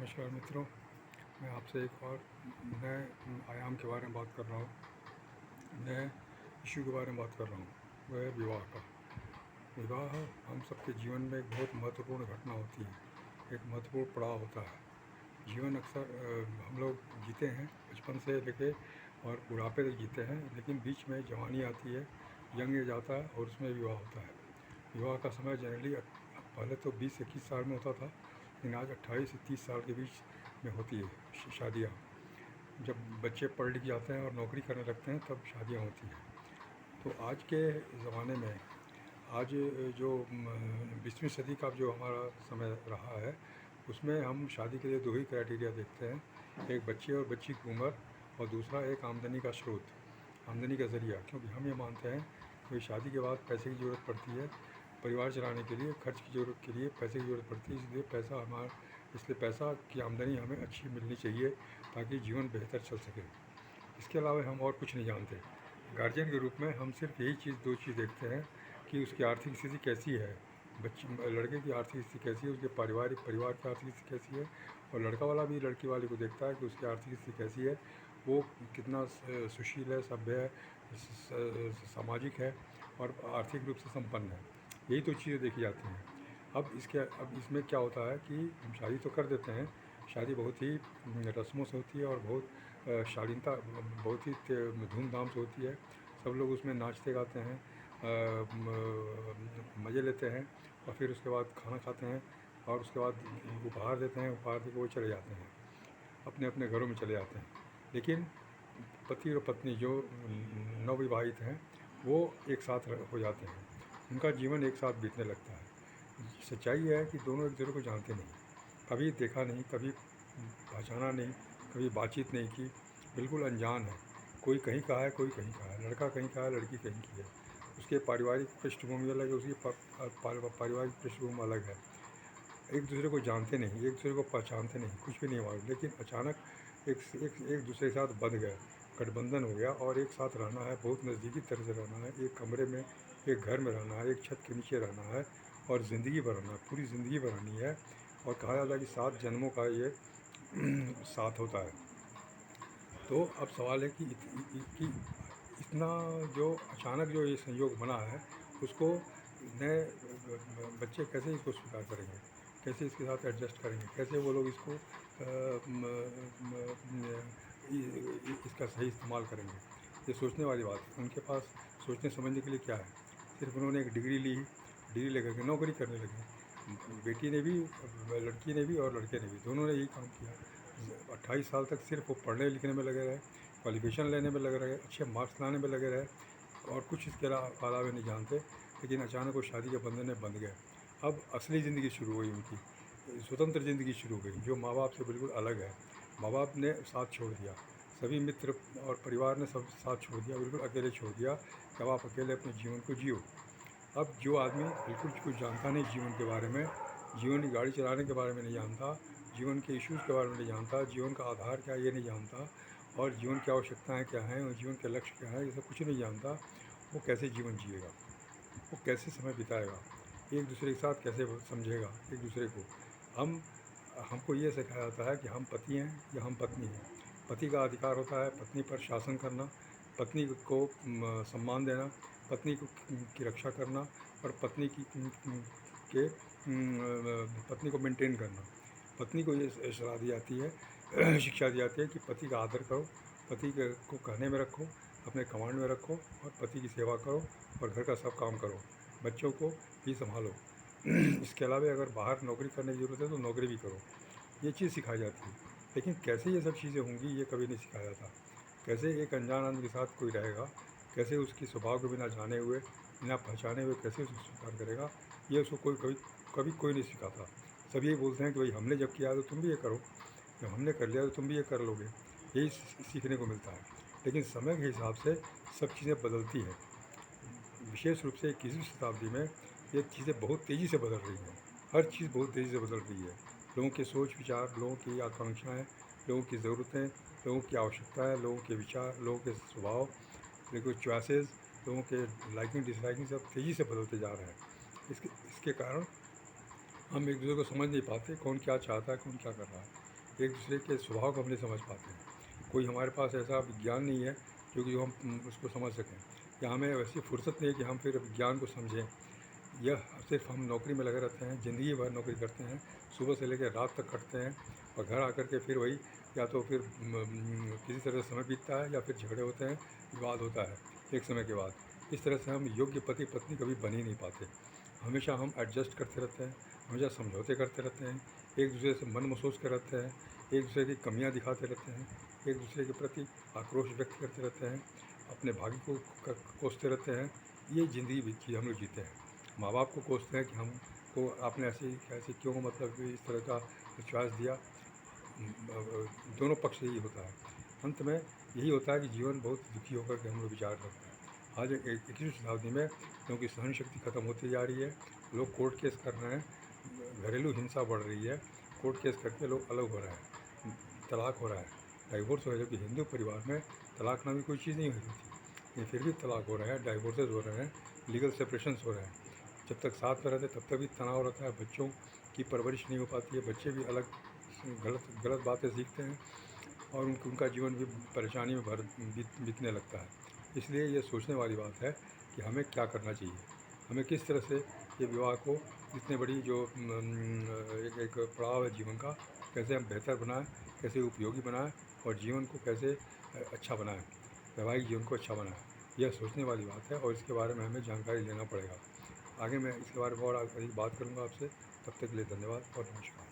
नमस्कार मित्रों, मैं आपसे एक और नए आयाम के बारे में बात कर रहा हूँ, नए इशू के बारे में बात कर रहा हूँ। वह है विवाह का। विवाह हम सबके जीवन में एक बहुत महत्वपूर्ण घटना होती है, एक महत्वपूर्ण पड़ाव होता है। जीवन अक्सर हम लोग जीते हैं बचपन से लेके और बुढ़ापे तक जीते हैं, लेकिन बीच में जवानी आती है, यंग एज आता है और उसमें विवाह होता है। विवाह का समय जनरली पहले तो 20-21 साल में होता था, लेकिन आज 28 से 30 साल के बीच में होती है शादियाँ। जब बच्चे पढ़ लिख जाते हैं और नौकरी करने लगते हैं तब शादियाँ होती हैं। तो आज के ज़माने में आज जो 20वीं सदी का जो हमारा समय रहा है, उसमें हम शादी के लिए दो ही क्राइटेरिया देखते हैं, एक बच्चे और बच्ची की उम्र और दूसरा एक आमदनी का स्रोत, आमदनी का ज़रिया। क्योंकि हम ये मानते हैं कि शादी के बाद पैसे की ज़रूरत पड़ती है, परिवार चलाने के लिए खर्च की ज़रूरत के लिए पैसे की ज़रूरत पड़ती है, इसलिए पैसा की आमदनी हमें अच्छी मिलनी चाहिए ताकि जीवन बेहतर चल सके। इसके अलावा हम और कुछ नहीं जानते। गार्जियन के रूप में हम सिर्फ यही दो चीज़ देखते हैं कि उसकी आर्थिक स्थिति कैसी है, लड़के की आर्थिक स्थिति कैसी है, उसके परिवार की आर्थिक स्थिति कैसी है, और लड़का वाला भी लड़की वाले को देखता है कि उसकी आर्थिक स्थिति कैसी है, वो कितना सुशील है, सभ्य है, सामाजिक है और आर्थिक रूप से संपन्न है। यही तो चीज़ें देखी जाती हैं। अब इसमें क्या होता है कि हम शादी तो कर देते हैं, शादी बहुत ही रस्मों से होती है और बहुत शालीनता, बहुत ही धूमधाम से होती है। सब लोग उसमें नाचते गाते हैं, मज़े लेते हैं और फिर उसके बाद खाना खाते हैं और उसके बाद उपहार देते हैं, उपहार देकर वो चले जाते हैं, अपने अपने घरों में चले जाते हैं। लेकिन पति और पत्नी जो नवविवाहित हैं वो एक साथ हो जाते हैं, उनका जीवन एक साथ बीतने लगता है। सच्चाई है कि दोनों एक दूसरे को जानते नहीं, कभी देखा नहीं, कभी पहचाना नहीं, कभी बातचीत नहीं की, बिल्कुल अनजान है। कोई कहीं का है, कोई कहीं का है, लड़का कहीं का है, लड़की कहीं की है। उसके पारिवारिक पृष्ठभूमि अलग है, उसकी पारिवारिक पृष्ठभूमि अलग है। एक दूसरे को जानते नहीं, एक दूसरे को पहचानते नहीं, कुछ भी नहीं मालूम, लेकिन अचानक एक दूसरे के साथ बंध गए, गठबंधन हो गया और एक साथ रहना है, बहुत नज़दीकी तरह से रहना है, एक कमरे में, एक घर में रहना है, एक छत के नीचे रहना है और ज़िंदगी भर रहना है, पूरी ज़िंदगी भर रहनी है। और कहा जाता है कि 7 जन्मों का ये साथ होता है। तो अब सवाल है कि इतना जो अचानक जो ये संयोग बना है, उसको नए बच्चे कैसे इसको स्वीकार करेंगे, कैसे इसके साथ एडजस्ट करेंगे, कैसे वो लोग इसको इसका सही इस्तेमाल करेंगे। ये सोचने वाली बात है। उनके पास सोचने समझने के लिए क्या है, सिर्फ उन्होंने एक डिग्री ली, डिग्री लेकर के नौकरी करने लगे। बेटी ने भी, लड़की ने भी और लड़के ने भी, दोनों ने यही काम किया। 28 साल तक सिर्फ वो पढ़ने लिखने में लगे रहे, क्वालिफिकेशन लेने में लगे रहे, अच्छे मार्क्स लाने में लगे रहे और कुछ इसके अलावा नहीं जानते। लेकिन अचानक वो शादी के बंधन में बंध गए। अब असली ज़िंदगी शुरू हुई उनकी, स्वतंत्र ज़िंदगी शुरू हुई जो माँ बाप से बिल्कुल अलग है। माँ बाप ने साथ छोड़ दिया, सभी मित्र और परिवार ने सब साथ छोड़ दिया, बिल्कुल अकेले छोड़ दिया कि अब आप अकेले अपने जीवन को जियो। अब जो आदमी बिल्कुल कुछ जानता नहीं जीवन के बारे में, जीवन की गाड़ी चलाने के बारे में नहीं जानता, जीवन के इश्यूज़ के बारे में नहीं जानता, जीवन का आधार क्या है ये नहीं जानता, और जीवन की आवश्यकताएँ क्या हैं और जीवन के लक्ष्य क्या हैं, ये सब कुछ नहीं जानता, वो कैसे जीवन जिएगा, वो कैसे समय बिताएगा, एक दूसरे के साथ कैसे समझेगा एक दूसरे को। हमको ये सिखाया जाता है कि हम पति हैं या हम पत्नी हैं। पति का अधिकार होता है पत्नी पर शासन करना, पत्नी को सम्मान देना, पत्नी की रक्षा करना और पत्नी को मेंटेन करना। पत्नी को ये सलाह दी जाती है, शिक्षा दी जाती है कि पति का आदर करो, को कहने में रखो, अपने कमांड में रखो और पति की सेवा करो और घर का सब काम करो, बच्चों को भी संभालो। इसके अलावा अगर बाहर नौकरी करने की ज़रूरत है तो नौकरी भी करो, ये चीज़ सिखाई जाती है। लेकिन कैसे ये सब चीज़ें होंगी ये कभी नहीं सिखाया जाता। कैसे एक अनजान आदमी के साथ कोई रहेगा, कैसे उसकी स्वभाव को बिना जाने हुए, बिना पहचाने हुए कैसे उसको स्वीकार करेगा, ये उसको कभी कोई नहीं सिखाता। सब यही बोलते हैं कि भाई हमने जब किया तो तुम भी ये करो, जब हमने कर लिया तो तुम भी ये कर लोगे, यही सीखने को मिलता है। लेकिन समय के हिसाब से सब चीज़ें बदलती हैं। विशेष रूप से 21वीं शताब्दी में ये चीज़ें बहुत तेज़ी से बदल रही हैं, हर चीज़ बहुत तेज़ी से बदल रही है। लोगों के सोच विचार, लोगों की आकांक्षाएँ, लोगों की ज़रूरतें, लोगों की आवश्यकताएँ, लोगों के विचार, लोगों के स्वभाव, लोगों के चॉइसेस, लोगों के लाइकिंग डिसलाइकिंग सब तेज़ी से बदलते जा रहे हैं। इसके कारण हम एक दूसरे को समझ नहीं पाते, कौन क्या चाहता है, कौन क्या कर रहा है। एक दूसरे के स्वभाव को हम नहीं समझ पाते हैं। कोई हमारे पास ऐसा विज्ञान नहीं है जो हम उसको समझ सकें, या हमें वैसी फुर्सत नहीं है कि हम फिर विज्ञान को समझें। यह सिर्फ हम नौकरी में लगे रहते हैं, ज़िंदगी भर नौकरी करते हैं, सुबह से लेकर रात तक खटते हैं, और घर आकर के फिर वही, या तो फिर किसी तरह से समय बीतता है, या फिर झगड़े होते हैं, विवाद होता है एक समय के बाद। इस तरह से हम योग्य पति पत्नी कभी बन ही नहीं पाते। हमेशा हम एडजस्ट करते रहते हैं, हमेशा समझौते करते रहते हैं, एक दूसरे से मन महसूस कर रहते हैं, एक दूसरे की कमियां दिखाते रहते हैं, एक दूसरे के प्रति आक्रोश व्यक्त करते रहते हैं, अपने भाग्य को कोसते रहते हैं। ये ज़िंदगी हम लोग जीते हैं। माँ बाप को कोसते हैं कि हमको आपने ऐसे कैसे क्यों, मतलब इस तरह का चॉइस दिया। दोनों पक्ष यही होता है। अंत में यही होता है कि जीवन बहुत दुखी होकर के हम लोग विचार करते हैं। आज 21वीं शताब्दी में क्योंकि सहन शक्ति ख़त्म होती जा रही है, लोग कोर्ट केस कर रहे हैं, घरेलू हिंसा बढ़ रही है, कोर्ट केस करके लोग अलग हो रहे हैं, तलाक हो रहा है, डाइवोर्स हो रहा है। जबकि हिंदू परिवार में तलाक नामी कोई चीज़ नहीं हुई थी, ये फिर भी तलाक हो रहे हैं, डाइवोर्सेज हो रहे हैं, लीगल सेपरेशंस हो रहे हैं। जब तक साथ में रहते तब तक भी तनाव रहता है, बच्चों की परवरिश नहीं हो पाती है, बच्चे भी अलग गलत गलत बातें सीखते हैं, और उनका जीवन भी परेशानी में बीतने लगता है। इसलिए ये सोचने वाली बात है कि हमें क्या करना चाहिए, हमें किस तरह से ये विवाह को इतने बड़ी जो एक पड़ाव है जीवन का, कैसे हम बेहतर बनाएं, कैसे उपयोगी बनाएं, और जीवन को कैसे अच्छा बनाएं, वैवाहिक जीवन को अच्छा बनाएं। यह सोचने वाली बात है, और इसके बारे में हमें जानकारी लेना पड़ेगा। आगे मैं इसके बारे में और अधिक बात करूँगा आपसे। तब तक के लिए धन्यवाद और नमस्कार।